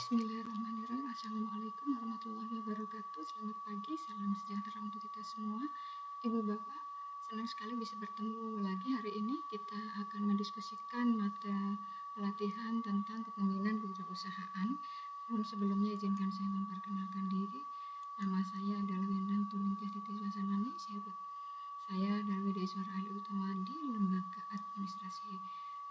Bismillahirrahmanirrahim. Assalamualaikum warahmatullahi wabarakatuh. Selamat pagi, salam sejahtera untuk kita semua. Ibu Bapak, senang sekali bisa bertemu lagi. Hari ini kita akan mendiskusikan mata pelatihan tentang kepemimpinan kewirausahaan. Sebelumnya izinkan saya memperkenalkan diri. Nama saya adalah Wendang Tumingkes Titi Suasanani. Saya adalah Wideiswara Ahli Utama di Lembaga Administrasi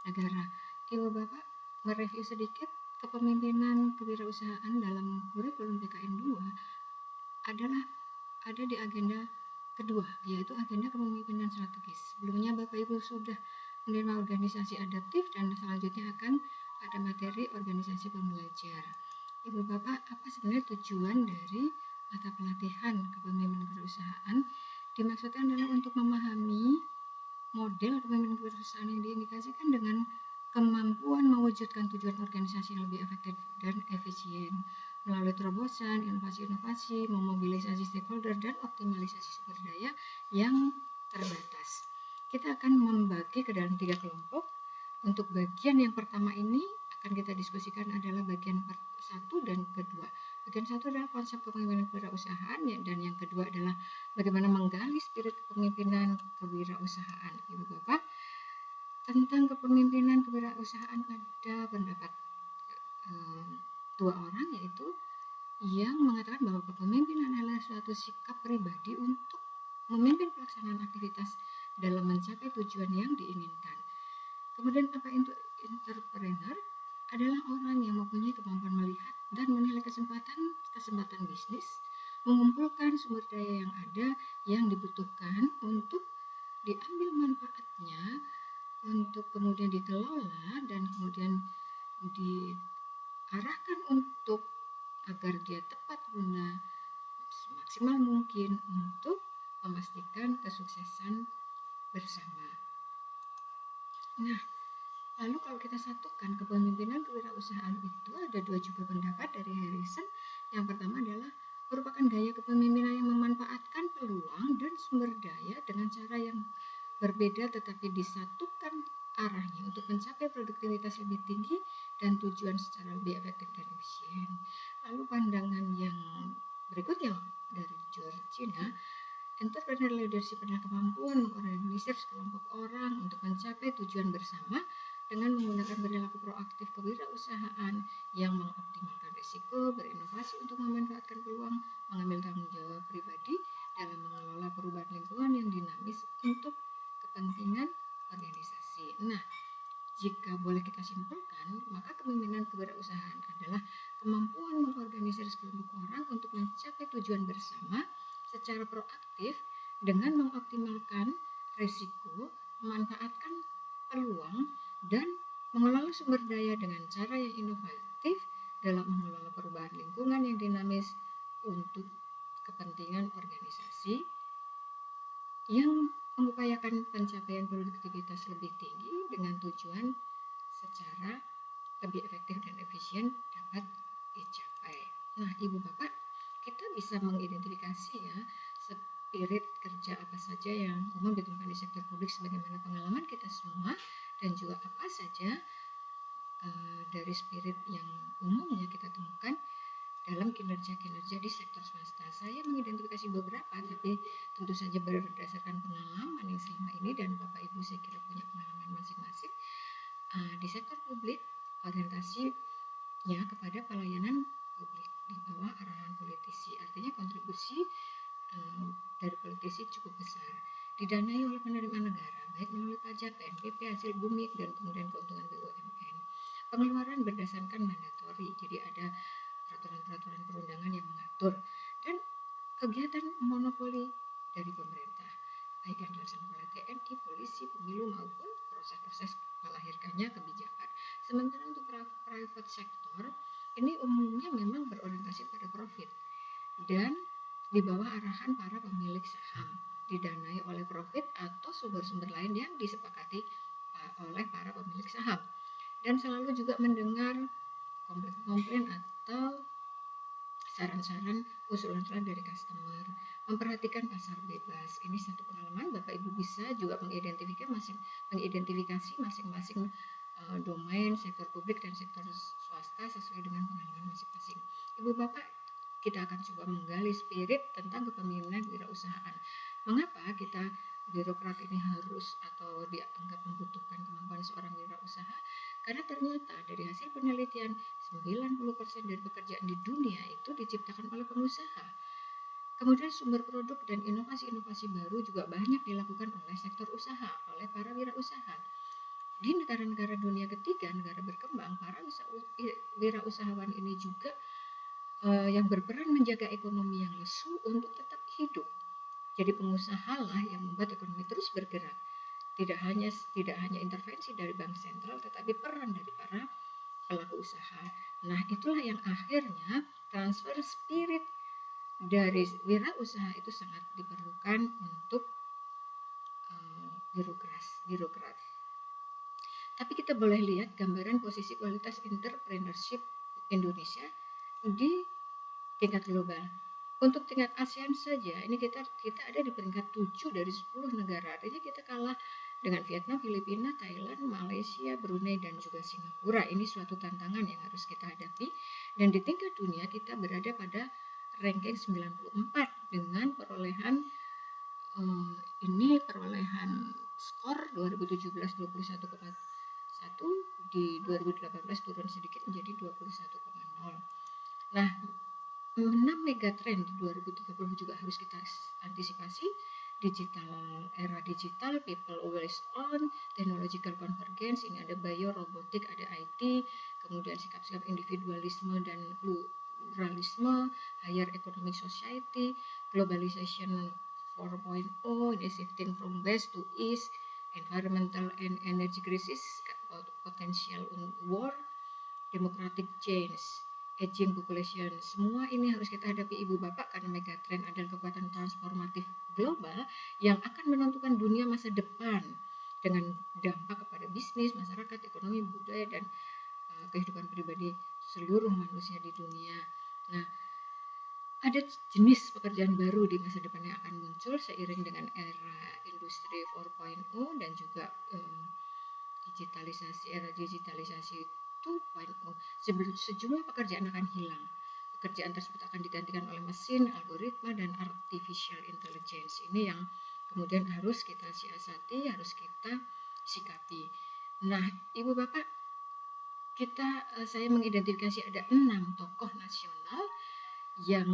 Negara. Ibu Bapak, mereview sedikit kepemimpinan kewirausahaan dalam kurikulum PKN 2 ada di agenda kedua, yaitu agenda kepemimpinan strategis. Sebelumnya Bapak Ibu sudah menerima organisasi adaptif dan selanjutnya akan ada materi organisasi pembelajar. Ibu Bapak, apa sebenarnya tujuan dari mata pelatihan kepemimpinan kewirausahaan? Dimaksudkan adalah untuk memahami model kepemimpinan kewirausahaan yang diindikasikan dengan kemampuan mewujudkan tujuan organisasi yang lebih efektif dan efisien melalui terobosan, inovasi-inovasi, memobilisasi stakeholder, dan optimalisasi sumber daya yang terbatas. Kita akan membagi ke dalam 3 kelompok. Untuk bagian yang pertama ini akan kita diskusikan adalah bagian 1 dan kedua. Bagian 1 adalah konsep kepemimpinan kewirausahaan dan yang kedua adalah bagaimana menggali spirit kepemimpinan kewirausahaan. Ibu Bapak, tentang kepemimpinan kewirausahaan ada pendapat 2 orang, yaitu yang mengatakan bahwa kepemimpinan adalah suatu sikap pribadi untuk memimpin pelaksanaan aktivitas dalam mencapai tujuan yang diinginkan. Kemudian apa itu entrepreneur? Adalah orang yang mempunyai kemampuan melihat dan menilai kesempatan bisnis, mengumpulkan sumber daya yang ada yang dibutuhkan untuk diambil manfaatnya, untuk kemudian dikelola dan kemudian diarahkan untuk agar dia tepat guna semaksimal mungkin untuk memastikan kesuksesan bersama. Nah, lalu kalau kita satukan kepemimpinan kewirausahaan itu ada 2 juga pendapat dari Harrison. Yang pertama adalah merupakan gaya kepemimpinan yang memanfaatkan peluang dan sumber daya dengan cara yang berbeda tetapi disatukan arahnya untuk mencapai produktivitas lebih tinggi dan tujuan secara lebih efektif dan efisien. Lalu pandangan yang berikutnya dari Georgina, entrepreneurial leadership adalah kemampuan mengorganisir sekelompok orang untuk mencapai tujuan bersama dengan menggunakan perilaku proaktif kewirausahaan yang mengoptimalkan risiko, berinovasi untuk memanfaatkan peluang, mengambil tanggung jawab pribadi dalam mengelola perubahan lingkungan yang dinamis untuk kepentingan organisasi. Nah, jika boleh kita simpulkan, maka kepemimpinan kewirausahaan adalah kemampuan mengorganisir sekelompok orang untuk mencapai tujuan bersama secara proaktif dengan mengoptimalkan risiko, memanfaatkan peluang, dan mengelola sumber daya dengan cara yang inovatif dalam mengelola perubahan lingkungan yang dinamis untuk kepentingan organisasi yang mengupayakan pencapaian produktivitas lebih tinggi dengan tujuan secara lebih efektif dan efisien dapat dicapai. Nah, Ibu Bapak, kita bisa mengidentifikasi ya spirit kerja apa saja yang umum ditemukan di sektor publik sebagaimana pengalaman kita semua, dan juga apa saja dari spirit yang umumnya kita temukan dalam kinerja-kinerja di sektor swasta. Saya mengidentifikasi beberapa, tapi tentu saja berdasarkan pengalaman yang selama ini, dan Bapak Ibu saya kira punya pengalaman masing-masing. Di sektor publik, orientasinya kepada pelayanan publik di bawah arahan politisi, artinya kontribusi dari politisi cukup besar, didanai oleh penerimaan negara, baik melalui pajak, PNBP, hasil bumi, dan kemudian keuntungan BUMN. Pengeluaran berdasarkan mandatori, jadi ada peraturan-peraturan perundangan yang mengatur, dan kegiatan monopoli dari pemerintah, baik yang dilaksanakan oleh TNI, polisi, pemilu, maupun proses-proses melahirkannya kebijakan. Sementara untuk private sector, ini umumnya memang berorientasi pada profit dan di bawah arahan para pemilik saham, didanai oleh profit atau sumber-sumber lain yang disepakati oleh para pemilik saham, dan selalu juga mendengar komplain atau saran-saran, usulan-usulan dari customer, memperhatikan pasar bebas. Ini satu pengalaman. Bapak Ibu bisa juga mengidentifikasi masing-masing domain sektor publik dan sektor swasta sesuai dengan pengalaman masing-masing. Ibu Bapak, kita akan coba menggali spirit tentang kepemimpinan wirausahaan. Mengapa kita birokrat ini harus atau dianggap membutuhkan kemampuan seorang wirausaha? Karena ternyata dari hasil penelitian 90% dari pekerjaan di dunia itu diciptakan oleh pengusaha. Kemudian sumber produk dan inovasi-inovasi baru juga banyak dilakukan oleh sektor usaha, oleh para wirausaha. Di negara-negara dunia ketiga, negara berkembang, para wirausahawan ini juga yang berperan menjaga ekonomi yang lesu untuk tetap hidup. Jadi pengusaha lah yang membuat ekonomi terus bergerak. Tidak hanya intervensi dari bank sentral, tetapi peran dari para pelaku usaha. Nah, itulah yang akhirnya transfer spirit dari wirausaha itu sangat diperlukan untuk birokrat. Tapi kita boleh lihat gambaran posisi kualitas entrepreneurship Indonesia di tingkat global. Untuk tingkat ASEAN saja, ini kita ada di peringkat 7 dari 10 negara. Artinya kita kalah dengan Vietnam, Filipina, Thailand, Malaysia, Brunei, dan juga Singapura. Ini suatu tantangan yang harus kita hadapi. Dan di tingkat dunia kita berada pada ranking 94 dengan perolehan skor 2017 21,1, di 2018 turun sedikit menjadi 21,0. Nah, 6 megatrend di 2030 juga harus kita antisipasi. Era digital, people always on, technological convergence, ini ada bio, robotik, ada IT, kemudian sikap-sikap individualisme dan pluralisme, higher economic society, globalization 4.0, ini shifting from west to east, environmental and energy crisis, potential war, democratic change, aging population. Semua ini harus kita hadapi Ibu Bapak karena megatrend adalah kekuatan transformatif global yang akan menentukan dunia masa depan dengan dampak kepada bisnis, masyarakat, ekonomi, budaya, dan kehidupan pribadi seluruh manusia di dunia. Nah, ada jenis pekerjaan baru di masa depan yang akan muncul seiring dengan era industri 4.0 dan juga era digitalisasi 2.0. Sejumlah pekerjaan akan hilang. Pekerjaan tersebut akan digantikan oleh mesin, algoritma, dan artificial intelligence. Ini yang kemudian harus kita siasati, harus kita sikapi. Nah, Ibu Bapak, saya mengidentifikasi ada 6 tokoh nasional yang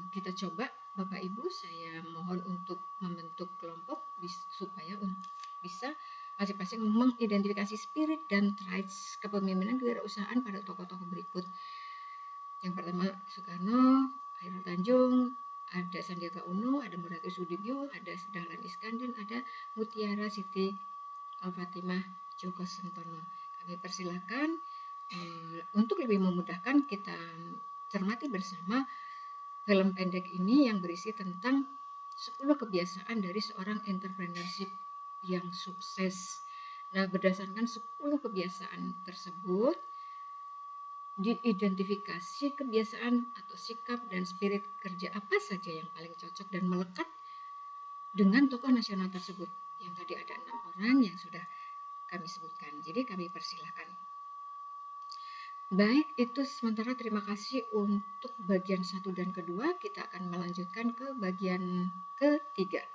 kita coba. Bapak Ibu, saya mohon untuk membentuk kelompok supaya bisa masing-masing mengidentifikasi spirit dan traits kepemimpinan kewirausahaan pada tokoh-tokoh berikut. Yang pertama Soekarno, Khairul Tanjung, ada Sandiaga Uno, ada Murati Sudibyo, ada Dahlan Iskan, dan ada Mutiara Siti Al-Fatimah Djoko Sentono. Kami persilakan untuk lebih memudahkan kita cermati bersama film pendek ini yang berisi tentang 10 kebiasaan dari seorang entrepreneurship yang sukses. Nah, berdasarkan 10 kebiasaan tersebut, diidentifikasi kebiasaan atau sikap dan spirit kerja apa saja yang paling cocok dan melekat dengan tokoh nasional tersebut. Yang tadi ada 6 orang yang sudah kami sebutkan. Jadi kami persilahkan. Baik, itu sementara terima kasih untuk bagian 1 dan kedua. Kita akan melanjutkan ke bagian ketiga.